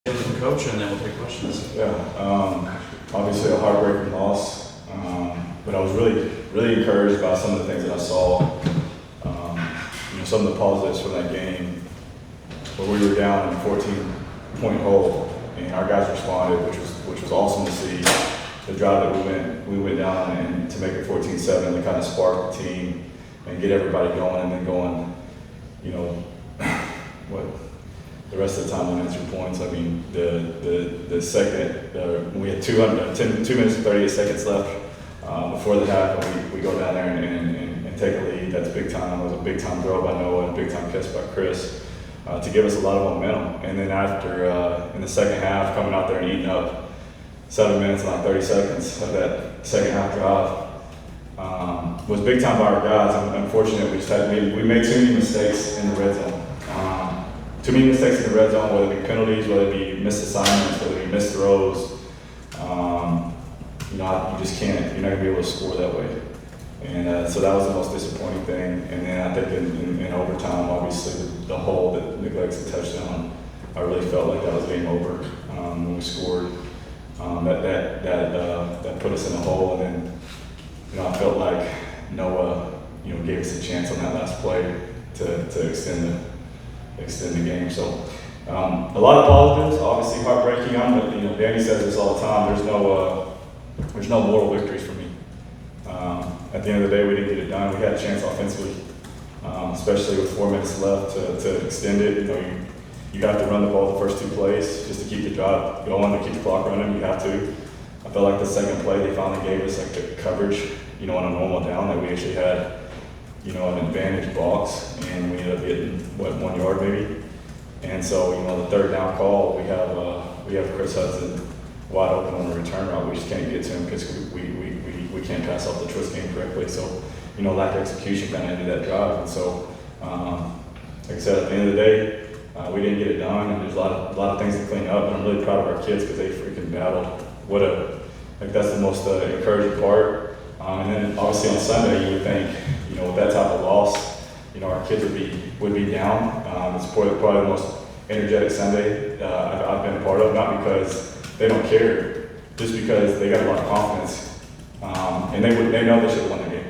From Coach, and then we'll take questions. Yeah, obviously a heartbreaking loss, but I was really encouraged by some of the things that I saw. Some of the positives from that game, where we were down in a 14-point hole, and our guys responded, which was awesome to see. The drive that we went down and to make it 14-7 to kind of spark the team and get everybody going, and then going, the rest of the time on 2 points. I mean, the second, we had 2 minutes and 38 seconds left before the half, and we go down there and take a lead. That's big time. It was a big time throw by Noah and a big time catch by Chris to give us a lot of momentum. And then after, in the second half, coming out there and eating up 7 minutes and like 30 seconds of that second half drive was big time by our guys. Unfortunately, we made too many mistakes in the red zone. Too many mistakes in the red zone, whether it be penalties, whether it be missed assignments, whether it be missed throws. You just can't. You're not gonna be able to score that way. And so that was the most disappointing thing. And then I think in overtime, obviously the hole that neglects the touchdown, I really felt like that was game over when we scored. That put us in a hole, and then I felt like Noah gave us a chance on that last play to extend the game. So a lot of positives, obviously heartbreaking. Danny says this all the time. There's no moral victories for me. At the end of the day, we didn't get it done. We had a chance offensively, especially with 4 minutes left to extend it. You have to run the ball the first 2 plays just to keep the drive going, to keep the clock running. You have to. I felt like the second play they finally gave us like the coverage, on a normal down that we actually had, an advantage box, and we ended up getting 1 yard maybe. And so the third down call, we have Chris Hudson wide open on the return route. We just can't get to him because we can't pass off the twist game correctly. So lack of execution kind of ended that drive. And so like I said, at the end of the day, we didn't get it done, and there's a lot of things to clean up. And I'm really proud of our kids because they freaking battled. That's the most encouraging part. And then obviously on Sunday, you would think, with that type of loss, our kids would be down. It's probably the most energetic Sunday I've been a part of, not because they don't care, just because they got a lot of confidence, and they know they should have won the game.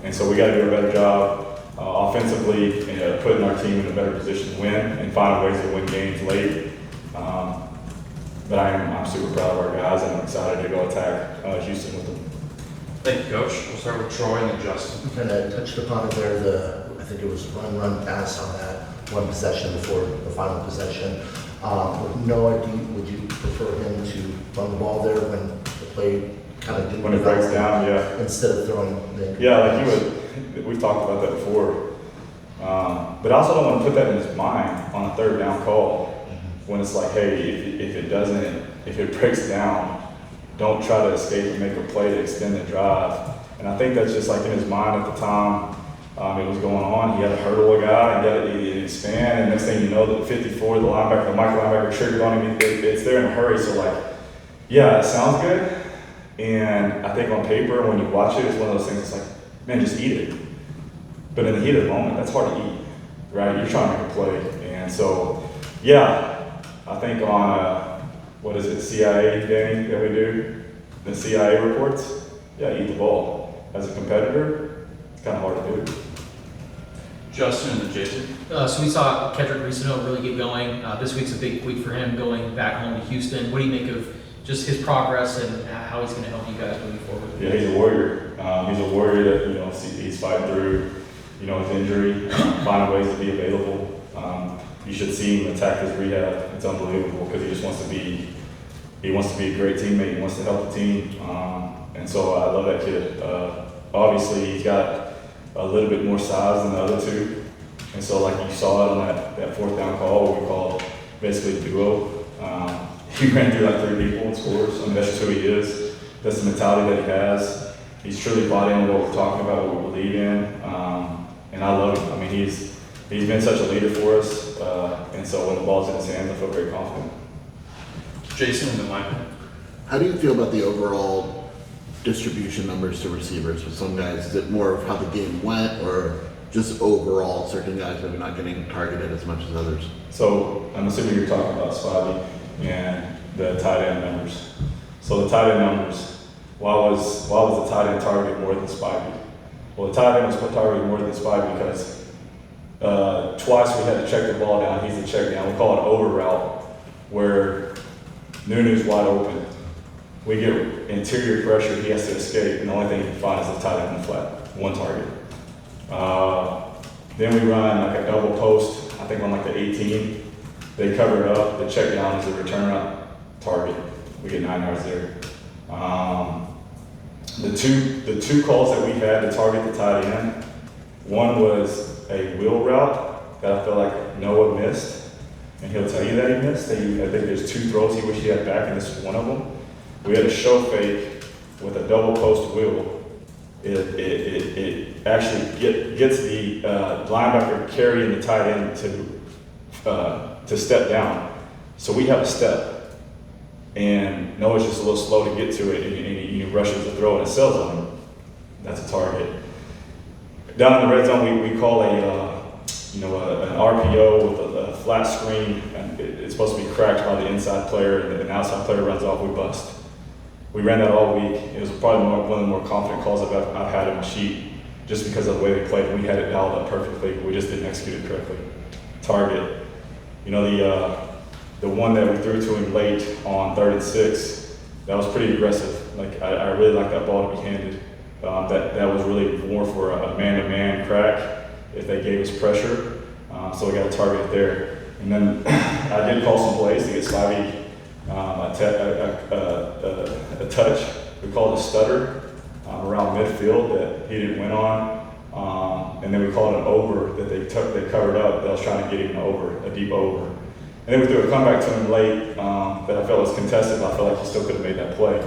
And so we got to do a better job offensively, putting our team in a better position to win and find ways to win games late. But I'm super proud of our guys, and I'm excited to go attack Houston with them. Thank you, Coach. We'll start with Troy and then Justin. Kind of touched upon it there. I think it was run pass on that one possession before the final possession. With Noah, would you prefer him to run the ball there when the play kind of didn't when it breaks down, yeah, instead of throwing the like he would. We've talked about that before, but I also don't want to put that in his mind on a third down call when it's like, hey, if it breaks down, don't try to escape and make a play to extend the drive. And I think that's just like in his mind at the time it was going on. He had to hurdle a guy, and got to expand, and next thing you know, the 54, the micro linebacker triggered on him. It's there in a hurry. So it sounds good. And I think on paper, when you watch it, it's one of those things. It's like, man, just eat it. But in the heat of the moment, that's hard to eat, right? You're trying to make a play, and so I think on CIA, Danny, that we do, the CIA reports, eat the ball. As a competitor, it's kind of hard to do. Justin and Jason. So we saw Kedrick Reesano really get going. This week's a big week for him, going back home to Houston. What do you make of just his progress and how he's going to help you guys moving forward? Yeah, he's a warrior. He's a warrior that he's fighting through his injury, finding ways to be available. You should see him attack his rehab. It's unbelievable because he just wants to be. He wants to be a great teammate. He wants to help the team, and so I love that kid. Obviously, he's got a little bit more size than the other two, and so like you saw it on that fourth down call, what we called basically duo. He ran through like 3 people and scores. I mean, that's just who he is. That's the mentality that he has. He's truly bought in what we're talking about, what we believe in, and I love him. I mean, he's been such a leader for us, and so when the ball's in his hands, I feel very confident. Jason and then Michael. How do you feel about the overall distribution numbers to receivers with some guys? Is it more of how the game went, or just overall certain guys maybe not getting targeted as much as others? So I'm assuming you're talking about Spivey and the tight end numbers. So the tight end numbers, why was the tight end targeted more than Spivey? Well, the tight end was targeted more than Spivey because twice we had to check the ball down. He's a check down. We call it over route, where Nunu's wide open. We get interior pressure. He has to escape, and the only thing he can find is the tight end in the flat, one target. Then we run like a double post. I think on like the 18, they cover it up. The check down is a return up target. We get 9 yards there. The two calls that we had to target the tight end, one was a wheel route that I feel like Noah missed, and he'll tell you that he missed. I think there's 2 throws he wished he had back, and this is one of them. We had a show fake with a double post wheel. It actually gets the linebacker carrying the tight end to step down. So we have a step, and Noah's just a little slow to get to it, and he rushes the throw and it sells on him. That's a target. Down in the red zone, we call an RPO with a flat screen, and it's supposed to be cracked by the inside player, and the outside player runs off. We bust. We ran that all week. It was probably one of the more confident calls I've had in my sheet, just because of the way they played. We had it dialed up perfectly. We just didn't execute it correctly. Target. The one that we threw to him late on 3rd and 6, that was pretty aggressive. Like I really like that ball to be handed. That was really more for a man-to-man crack if they gave us pressure. So we got to target it there. And then I did call some plays to get Spivey a touch. We called a stutter around midfield that he didn't win on. And then we called an over that they covered up. That was trying to get him over, a deep over. And then we threw a comeback to him late that I felt was contested, but I felt like he still could have made that play.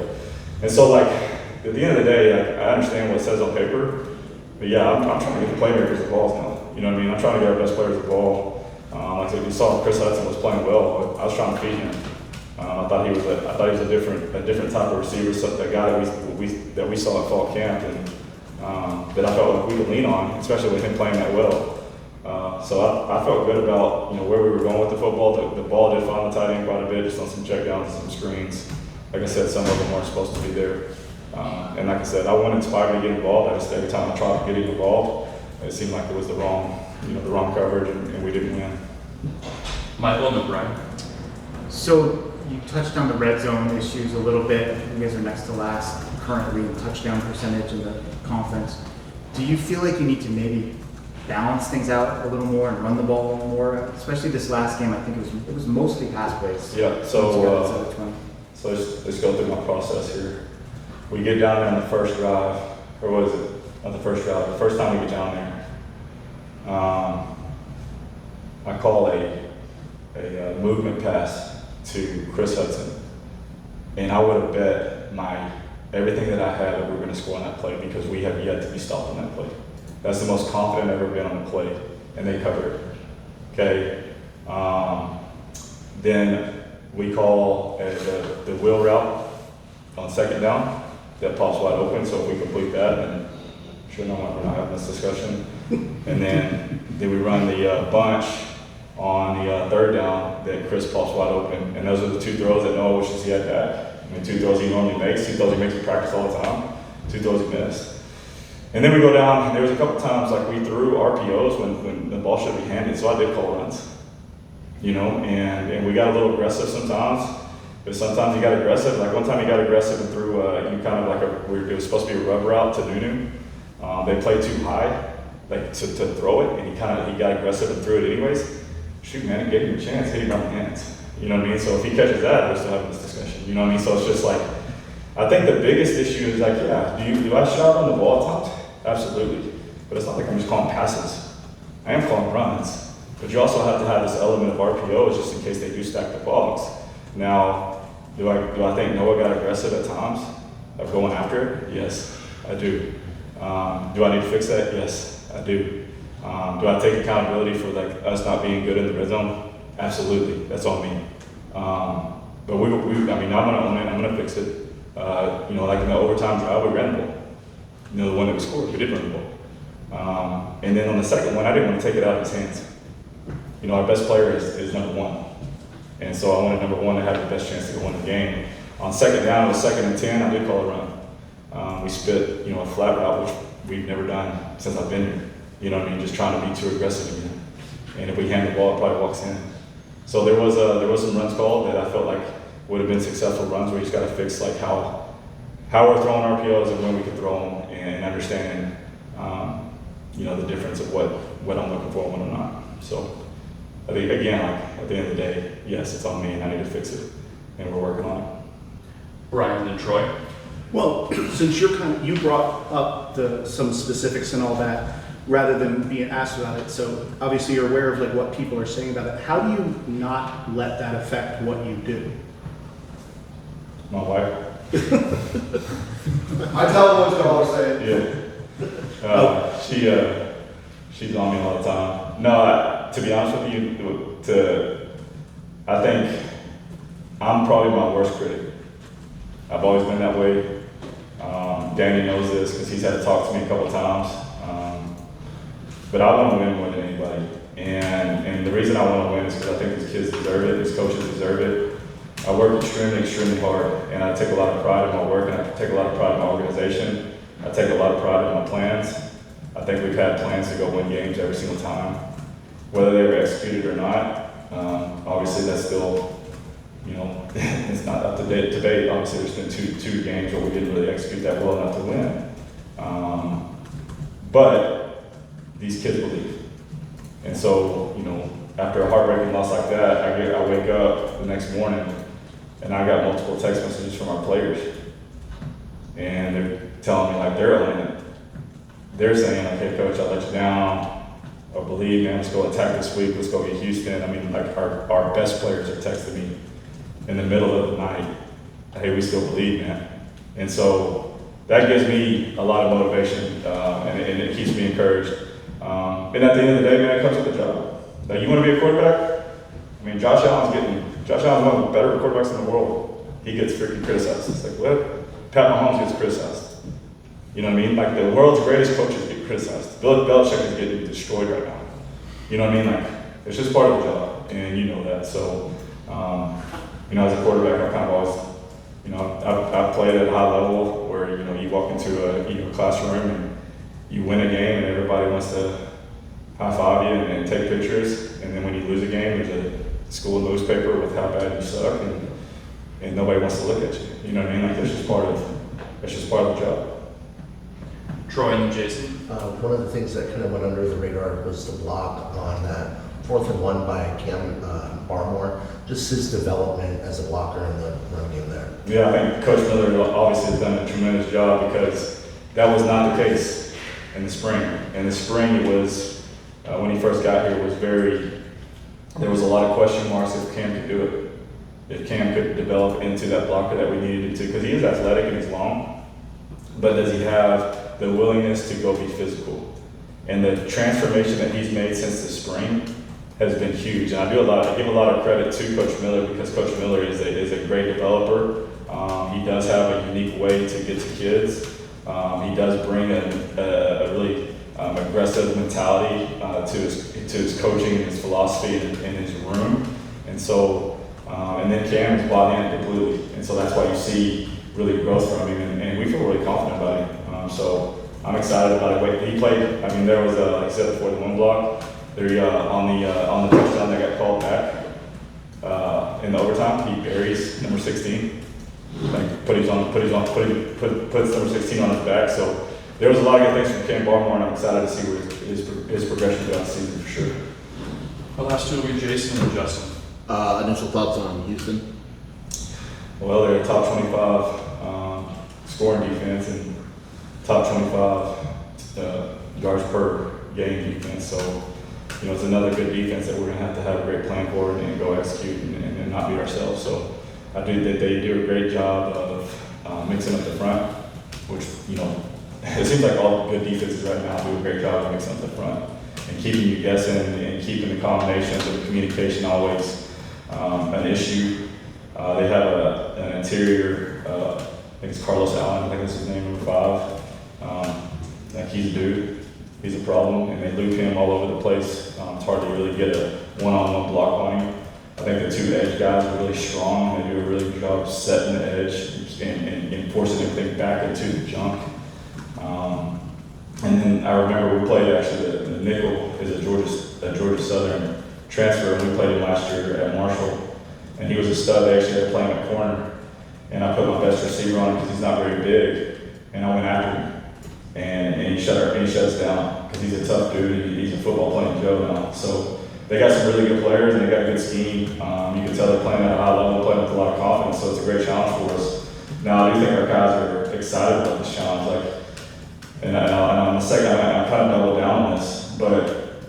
And so, like, at the end of the day, like, I understand what it says on paper, but yeah, I'm trying to get the playmakers the balls now. You know what I mean? I'm trying to get our best players the ball. Like you saw, Chris Hudson was playing well. I was trying to feed him. I thought he was a different type of receiver, so the guy that we saw at fall camp, and that I felt like we could lean on, especially with him playing that well. So I felt good about where we were going with the football. The ball did find the tight end quite a bit, just on some checkdowns and some screens. Like I said, some of them weren't supposed to be there. And like I said, I wanted Spivey to get involved. Every time I tried to get him involved, it seemed like it was the wrong coverage, and we didn't win. Michael and Brian. So you touched on the red zone issues a little bit. You guys are next to last currently in touchdown percentage in the conference. Do you feel like you need to maybe balance things out a little more and run the ball a little more? Especially this last game, I think it was mostly pass plays. Yeah. So let's go through my process here. We get down there on the first drive, or what is it? Not the first drive. The first time we get down there, I call a movement pass to Chris Hudson, and I would have bet everything that I had that we were going to score on that play, because we have yet to be stopped on that play. That's the most confident I've ever been on the play, and they covered it. Okay. Then we call the wheel route on second down that pops wide open. So if we complete that, then sure, no, we're not having this discussion. And then we run the bunch on the third down that Chris pops wide open, and those are the 2 throws that Noah wishes he had back. I mean, 2 throws he normally makes, 2 throws he makes in practice all the time, 2 throws he missed. And then we go down, and there was a couple times like we threw RPOs when the ball should be handed, so I did call runs. And we got a little aggressive sometimes, but sometimes you got aggressive. Like one time he got aggressive and threw it was supposed to be a rub route to Nunu. They played too high, like to throw it, and he got aggressive and threw it anyways. Shoot, man, it gave him a chance, hit him around the hands. You know what I mean? So if he catches that, we're still having this discussion. You know what I mean? So it's just like, I think the biggest issue is like, yeah, do I shout on the ball at times? Absolutely. But it's not like I'm just calling passes. I am calling runs. But you also have to have this element of RPOs just in case they do stack the box. Now, do I think Noah got aggressive at times of going after it? Yes, I do. Do I need to fix that? Yes, I do. Do I take accountability for us not being good in the red zone? Absolutely, that's on me. But I'm gonna own it. I'm gonna fix it. Like in the overtime drive, we ran the ball. The one that we scored, we did run the And then on the second one, I didn't want to take it out of his hands. You know, our best player is number one. And so I wanted number one to have the best chance to go win the game. On second down, it was 2nd and 10, I did call a run. We spit, you know, a flat route, which we've never done since I've been here. You know what I mean? Just trying to be too aggressive again. And if we hand the ball, it probably walks in. So there was some runs called that I felt like would have been successful runs. We just got to fix like how we're throwing RPOs and when we can throw them, and understanding, you know, the difference of what I'm looking for and when I'm not. So I think, again, like at the end of the day, yes, it's on me and I need to fix it, and we're working on it. Brian and Troy. Well, since you brought up some specifics and all that, rather than being asked about it, so obviously you're aware of like what people are saying about it. How do you not let that affect what you do? My wife. I tell them what to always say. Yeah. She's on me all the time. No, to be honest with you, I think I'm probably my worst critic. I've always been that way. Danny knows this because he's had to talk to me a couple times. But I want to win more than anybody. And the reason I want to win is because I think these kids deserve it, these coaches deserve it. I work extremely, extremely hard, and I take a lot of pride in my work, and I take a lot of pride in my organization. I take a lot of pride in my plans. I think we've had plans to go win games every single time. Whether they were executed or not, obviously that's still, you know, it's not up to debate. Obviously there's been two games where we didn't really execute that well enough to win. But these kids believe. And so, you know, after a heartbreaking loss like that, I wake up the next morning and I got multiple text messages from our players. And they're telling me like they're owning it. They're saying, okay, coach, I let you down. Or believe, man, let's go attack this week. Let's go get Houston. I mean, like our best players are texting me in the middle of the night. Hey, we still believe, man. And so that gives me a lot of motivation, and it keeps me encouraged. And at the end of the day, man, it comes with the job. Now, you want to be a quarterback? I mean, Josh Allen's one of the better quarterbacks in the world. He gets freaking criticized. It's like, what? Pat Mahomes gets criticized. You know what I mean? Like, the world's greatest coaches get criticized. Bill Belichick is getting destroyed right now. You know what I mean? Like, it's just part of the job, and you know that. So, you know, as a quarterback, I kind of always, you know, I've played at a high level where, you know, you walk into a classroom and you win a game and everybody wants to high five you and take pictures, and then when you lose a game, there's a school newspaper with how bad you suck, and nobody wants to look at you. You know what I mean? Like, that's just part of the job. Troy and Jason. One of the things that kind of went under the radar was the block on that 4th and 1 by Cam Barmore. Just his development as a blocker in the run game there. Yeah, I think Coach Miller obviously has done a tremendous job, because that was not the case in the spring. In the spring, it was, when he first got here, there was a lot of question marks if Cam could do it. If Cam could develop into that blocker that we needed him to, because he is athletic and he's long, but does he have the willingness to go be physical? And the transformation that he's made since the spring has been huge. And I give a lot of credit to Coach Miller, because Coach Miller is a great developer. He does have a unique way to get to kids. He does bring a really aggressive mentality to his coaching and his philosophy and his room. And so, and then Cam is bought in completely. And so that's why you see really growth from him, and we feel really confident about him. So I'm excited about it. He played, I mean, there was, like I said before, the one block. There, on the touchdown that got called back in the overtime, he buries number 16. Like, puts number 16 on his back. So there was a lot of good things from Cam Barmore, and I'm excited to see where his progression throughout the season for sure. The last two will be Jason and Justin. Initial thoughts on Houston? Well, they're a top 25 scoring defense and top 25 yards per game defense. So, you know, it's another good defense that we're going to have a great plan for and go execute and not beat ourselves. So I do that they do a great job of mixing up the front, which, you know, it seems like all good defenses right now do a great job of mixing up the front and keeping you guessing and keeping the combinations and the communication always an issue. They have an interior, I think it's Carlos Allen, I think that's his name, number 5. Like, he's a dude. he's a problem, and they loop him all over the place. It's hard to really get a one-on-one block on him. I think the two edge guys are really strong. They do a really good job setting the edge and forcing everything back into the junk. And then I remember we played actually the nickel is a Georgia Southern transfer, and we played him last year at Marshall. And he was a stud. They actually had playing at corner, and I put my best receiver on him because he's not very big, and I went after him, and he shuts down because he's a tough dude. He's a football playing Joe now. So they got some really good players, and they got a good scheme. You can tell they're playing at a high level, playing with a lot of confidence. So it's a great challenge for us. Now I do think our guys are excited about this challenge. And on the second, I kind of double down on this, but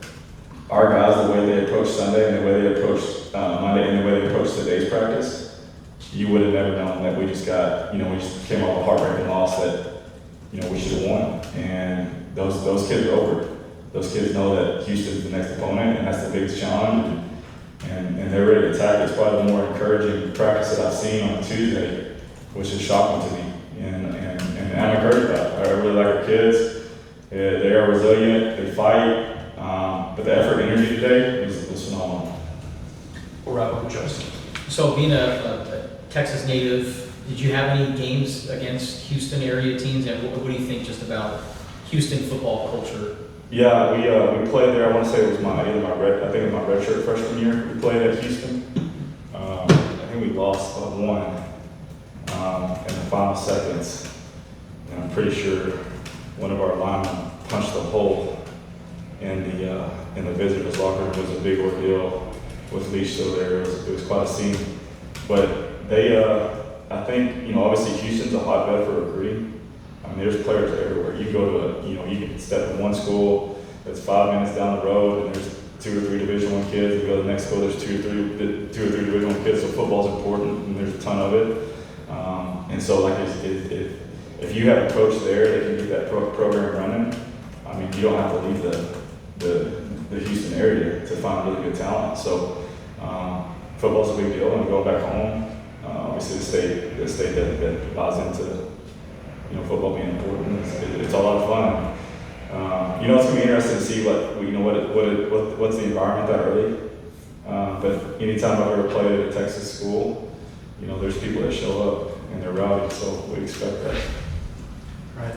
our guys, the way they approach Sunday and the way they approach Monday and the way they approach today's practice, you would have never known that we just came off a heartbreaking loss that, we should have won. And those kids are over it. Those kids know that Houston's the next opponent, and that's the biggest challenge, and they're ready to attack. It's probably the more encouraging practice that I've seen on Tuesday, which is shocking to me. And I'm encouraged by it. I really like our kids. They are resilient, they fight, but the effort and energy today was phenomenal. We'll wrap up with Justin. So being a Texas native, did you have any games against Houston area teams? And what do you think just about Houston football culture? Yeah, we played there. I want to say it was my redshirt freshman year. We played at Houston. I think we lost by one in the final seconds. And I'm pretty sure one of our linemen punched a hole in the visitors' locker room. It was a big ordeal with Leash still there. It was quite a scene. But they, I think, obviously Houston's a hotbed for recruiting. I mean, there's players everywhere. You go to, you can step in one school that's 5 minutes down the road, and there's 2 or 3 Division I kids. You go to the next school, there's 2 or 3 Division I kids. So football's important, and there's a ton of it. And so, if you have a coach there that can get that program running, I mean, you don't have to leave the Houston area to find really good talent. So football's a big deal, and going back home, obviously the state that buys into football being important. It's a lot of fun. It's gonna be interesting to see what's the environment that early. But anytime I've ever played at a Texas school, there's people that show up and they're rowdy, so we expect that.